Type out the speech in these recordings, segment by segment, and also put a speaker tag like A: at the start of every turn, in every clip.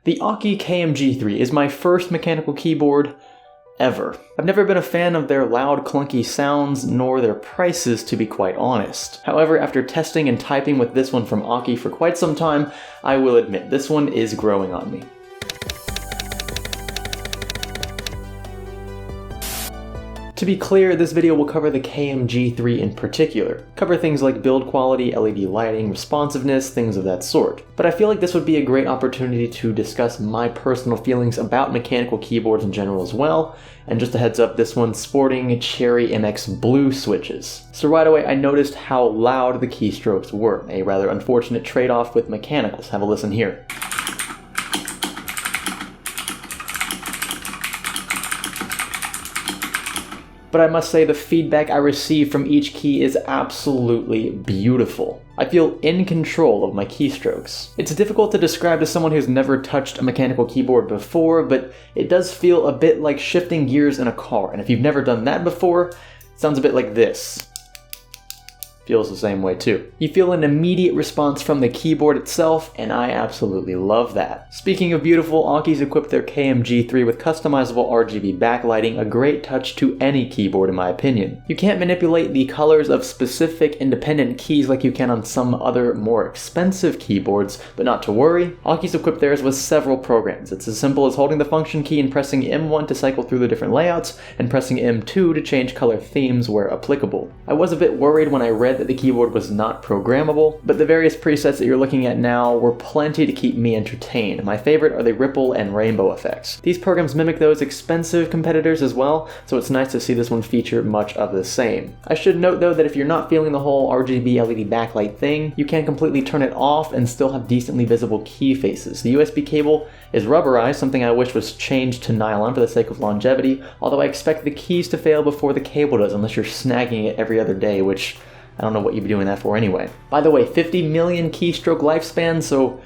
A: The Aukey KM-G3 is my first mechanical keyboard ever. I've never been a fan of their loud, clunky sounds, nor their prices, to be quite honest. However, after testing and typing with this one from Aukey for quite some time, I will admit this one is growing on me. To be clear, this video will cover the KM-G3 in particular. Cover things like build quality, LED lighting, responsiveness, things of that sort. But I feel like this would be a great opportunity to discuss my personal feelings about mechanical keyboards in general as well. And just a heads up, this one's sporting Cherry MX Blue switches. So right away I noticed how loud the keystrokes were, a rather unfortunate trade-off with mechanicals. Have a listen here. But I must say the feedback I receive from each key is absolutely beautiful. I feel in control of my keystrokes. It's difficult to describe to someone who's never touched a mechanical keyboard before, but it does feel a bit like shifting gears in a car, and if you've never done that before, it sounds a bit like this. Feels the same way too. You feel an immediate response from the keyboard itself, and I absolutely love that. Speaking of beautiful, Aukey's equipped their KM-G3 with customizable RGB backlighting, a great touch to any keyboard in my opinion. You can't manipulate the colors of specific independent keys like you can on some other more expensive keyboards, but not to worry, Aukey's equipped theirs with several programs. It's as simple as holding the function key and pressing M1 to cycle through the different layouts, and pressing M2 to change color themes where applicable. I was a bit worried when I read that the keyboard was not programmable, but the various presets that you're looking at now were plenty to keep me entertained. My favorite are the ripple and rainbow effects. These programs mimic those expensive competitors as well, so it's nice to see this one feature much of the same. I should note though that if you're not feeling the whole RGB LED backlight thing, you can completely turn it off and still have decently visible key faces. The USB cable is rubberized, something I wish was changed to nylon for the sake of longevity, although I expect the keys to fail before the cable does unless you're snagging it every other day, which I don't know what you'd be doing that for anyway. By the way, 50 million keystroke lifespan, so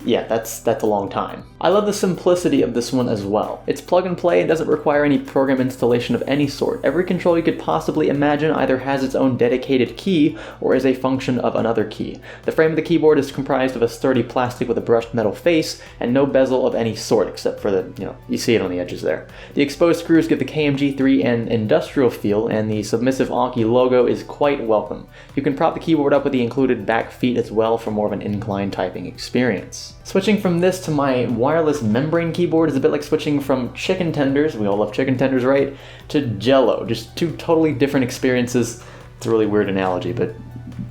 A: yeah, that's a long time. I love the simplicity of this one as well. It's plug and play and doesn't require any program installation of any sort. Every control you could possibly imagine either has its own dedicated key or is a function of another key. The frame of the keyboard is comprised of a sturdy plastic with a brushed metal face and no bezel of any sort except for the, you see it on the edges there. The exposed screws give the KM-G3 an industrial feel, and the submissive Aukey logo is quite welcome. You can prop the keyboard up with the included back feet as well for more of an inclined typing experience. Switching from this to my wireless membrane keyboard is a bit like switching from chicken tenders, we all love chicken tenders, right, to Jell-O. Just two totally different experiences. It's a really weird analogy, but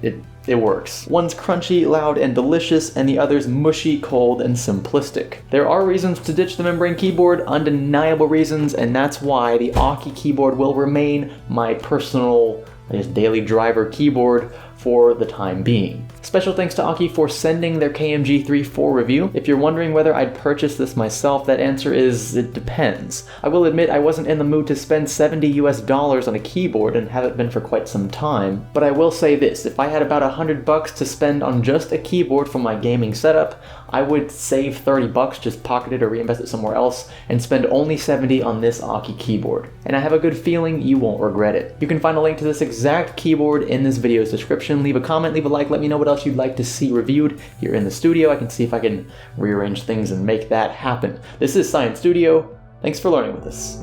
A: it works. One's crunchy, loud, and delicious, and the other's mushy, cold, and simplistic. There are reasons to ditch the membrane keyboard, undeniable reasons, and that's why the Aukey keyboard will remain my personal, daily driver keyboard for the time being. Special thanks to Aukey for sending their KM-G3 for review. If you're wondering whether I'd purchase this myself, that answer is, it depends. I will admit I wasn't in the mood to spend $70 on a keyboard and haven't been for quite some time, but I will say this, if I had about $100 to spend on just a keyboard for my gaming setup, I would save $30, just pocket it or reinvest it somewhere else, and spend only $70 on this Aukey keyboard. And I have a good feeling you won't regret it. You can find a link to this exact keyboard in this video's description. Leave a comment, leave a like, let me know what else you'd like to see reviewed here in the studio. I can see if I can rearrange things and make that happen. This is Science Studio. Thanks for learning with us.